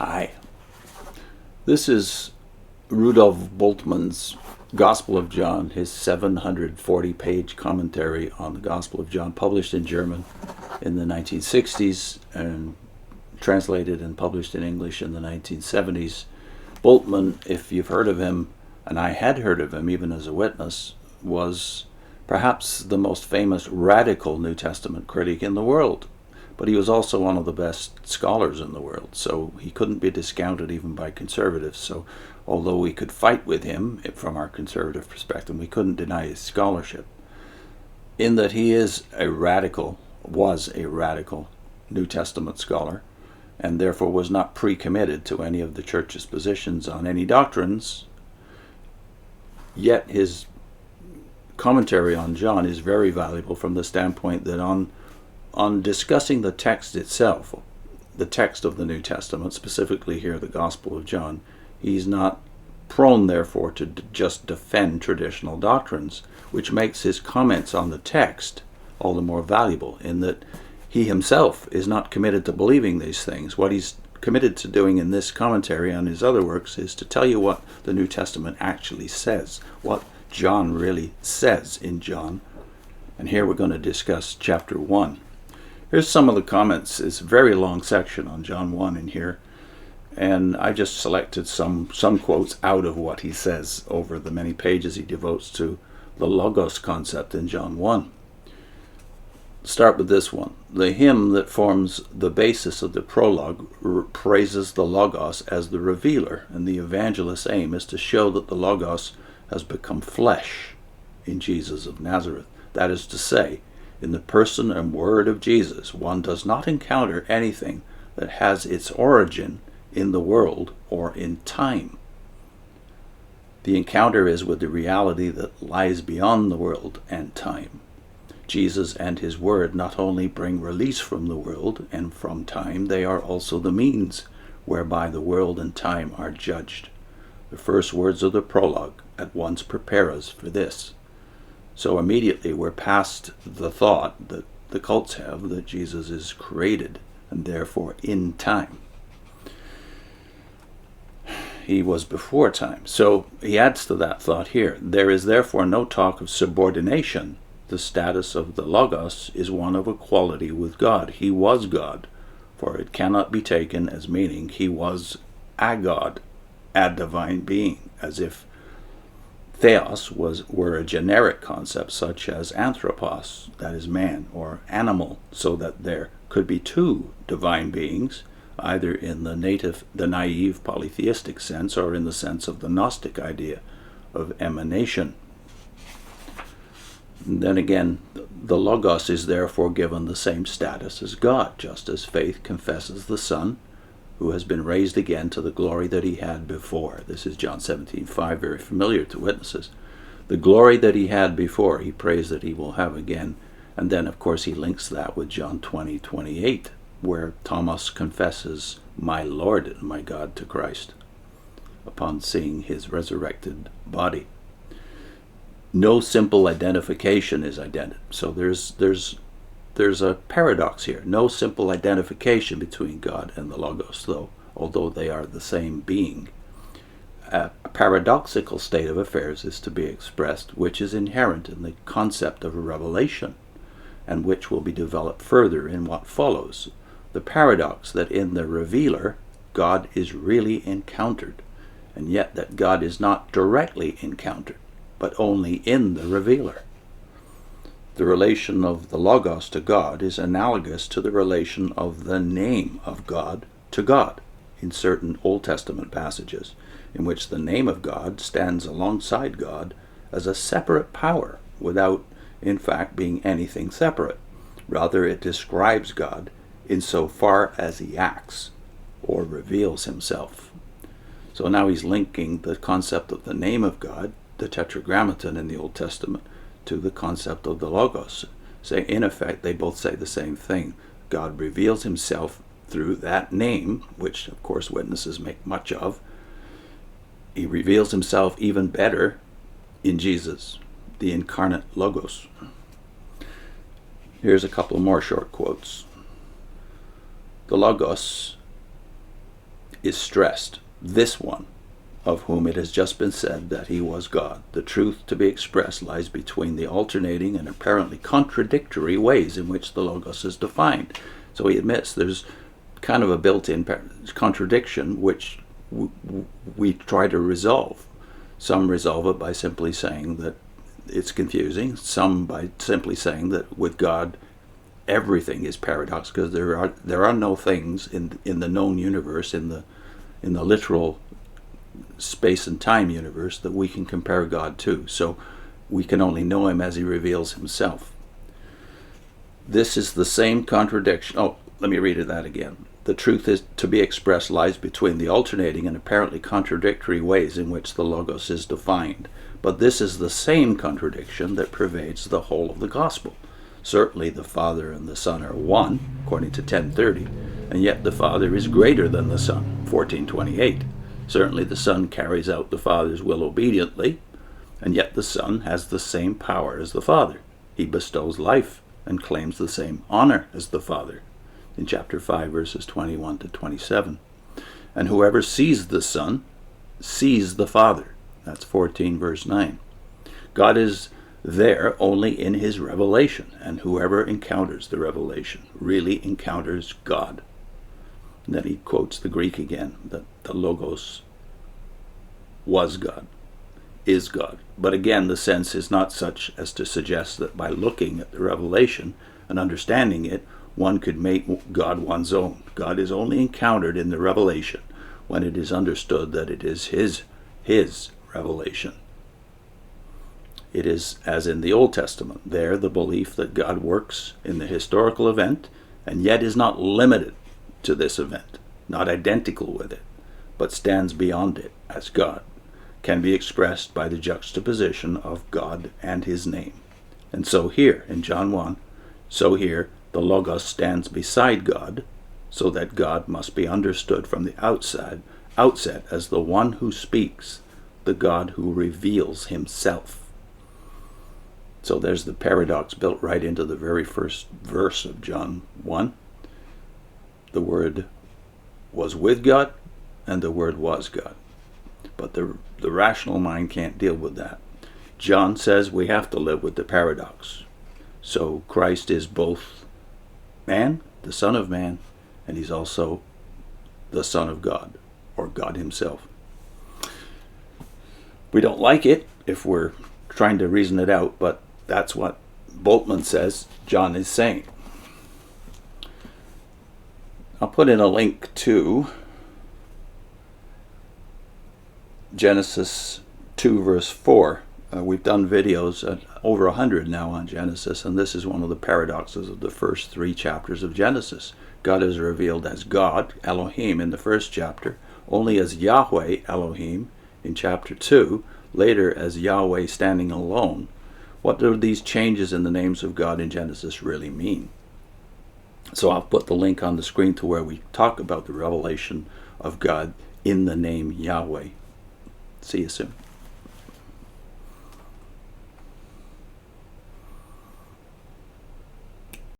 Hi. This is Rudolf Bultmann's Gospel of John, his 740-page commentary on the Gospel of John, published in German in the 1960s and translated and published in English in the 1970s. Bultmann, if you've heard of him, and I had heard of him even as a witness, was perhaps the most famous radical New Testament critic in the world. But he was also one of the best scholars in the world, so he couldn't be discounted even by conservatives. So although we could fight with him from our conservative perspective, we couldn't deny his scholarship, in that he was a radical New Testament scholar, and therefore was not pre-committed to any of the church's positions on any doctrines. Yet his commentary on John is very valuable from the standpoint that on discussing the text itself, the text of the New Testament, specifically here the Gospel of John, he's not prone, therefore, to just defend traditional doctrines, which makes his comments on the text all the more valuable, in that he himself is not committed to believing these things. What he's committed to doing in this commentary on his other works is to tell you what the New Testament actually says, what John really says in John. And here we're going to discuss chapter 1. Here's some of the comments. It's a very long section on John 1 in here, and I just selected some quotes out of what he says over the many pages he devotes to the Logos concept in John 1. Start with this one. The hymn that forms the basis of the prologue praises the Logos as the revealer, and the evangelist's aim is to show that the Logos has become flesh in Jesus of Nazareth. That is to say, in the person and word of Jesus, one does not encounter anything that has its origin in the world or in time. The encounter is with the reality that lies beyond the world and time. Jesus and his word not only bring release from the world and from time, they are also the means whereby the world and time are judged. The first words of the prologue at once prepare us for this. So immediately we're past the thought that the cults have that Jesus is created and therefore in time. He was before time. So he adds to that thought here. There is therefore no talk of subordination. The status of the Logos is one of equality with God. He was God, for it cannot be taken as meaning he was a God, a divine being, as if theos were a generic concept such as anthropos, that is man, or animal, so that there could be two divine beings, either in the naive polytheistic sense or in the sense of the Gnostic idea of emanation. And then again, the Logos is therefore given the same status as God, just as faith confesses the Son, who has been raised again to the glory that he had before. This is John 17:5, very familiar to witnesses. The glory that he had before, he prays that he will have again. And then, of course, he links that with John 20:28, where Thomas confesses, "My Lord and my God," to Christ, upon seeing his resurrected body. No simple identification is identified. So there's a paradox here. No simple identification between God and the Logos, although they are the same being. A paradoxical state of affairs is to be expressed, which is inherent in the concept of a revelation, and which will be developed further in what follows. The paradox that in the revealer, God is really encountered, and yet that God is not directly encountered, but only in the revealer. The relation of the Logos to God is analogous to the relation of the name of God to God in certain Old Testament passages, in which the name of God stands alongside God as a separate power without, in fact, being anything separate. Rather, it describes God insofar as he acts or reveals himself. So now he's linking the concept of the name of God, the Tetragrammaton in the Old Testament, to the concept of the Logos. Say, in effect, they both say the same thing. God reveals himself through that name, which, of course, witnesses make much of. He reveals himself even better in Jesus, the incarnate Logos. Here's a couple more short quotes. The Logos is stressed, this one, of whom it has just been said that he was God. The truth to be expressed lies between the alternating and apparently contradictory ways in which the Logos is defined. So he admits there's kind of a built-in contradiction which we try to resolve. Some resolve it by simply saying that it's confusing, some by simply saying that with God everything is paradox, because there are no things in the known universe, in the literal space and time universe, that we can compare God to. So we can only know him as he reveals himself. This is the same contradiction. Oh, let me read that again. The truth is to be expressed lies between the alternating and apparently contradictory ways in which the Logos is defined. But this is the same contradiction that pervades the whole of the gospel. Certainly the Father and the Son are one, according to 10:30, and yet the Father is greater than the Son, 14:28. Certainly the Son carries out the Father's will obediently, and yet the Son has the same power as the Father. He bestows life and claims the same honor as the Father, in chapter 5, verses 21 to 27. And whoever sees the Son sees the Father. That's 14, verse 9. God is there only in his revelation, and whoever encounters the revelation really encounters God. And then he quotes the Greek again, that the Logos was God, is God. But again, the sense is not such as to suggest that by looking at the revelation and understanding it, one could make God one's own. God is only encountered in the revelation when it is understood that it is his revelation. It is, as in the Old Testament, there the belief that God works in the historical event and yet is not limited to this event, not identical with it, but stands beyond it as God, can be expressed by the juxtaposition of God and his name. And so here, in John 1, so here the Logos stands beside God, so that God must be understood from the outset as the one who speaks, the God who reveals himself. So there's the paradox built right into the very first verse of John 1. The Word was with God, and the Word was God. But the rational mind can't deal with that. John says we have to live with the paradox. So Christ is both man, the Son of Man, and he's also the Son of God, or God himself. We don't like it if we're trying to reason it out, but that's what Bultmann says John is saying. I'll put in a link to Genesis 2 verse 4. We've done videos, over 100 now on Genesis, and this is one of the paradoxes of the first 3 chapters of Genesis. God is revealed as God, Elohim, in the first chapter, only as Yahweh, Elohim, in chapter 2, later as Yahweh standing alone. What do these changes in the names of God in Genesis really mean? So I'll put the link on the screen to where we talk about the revelation of God in the name Yahweh. See you soon.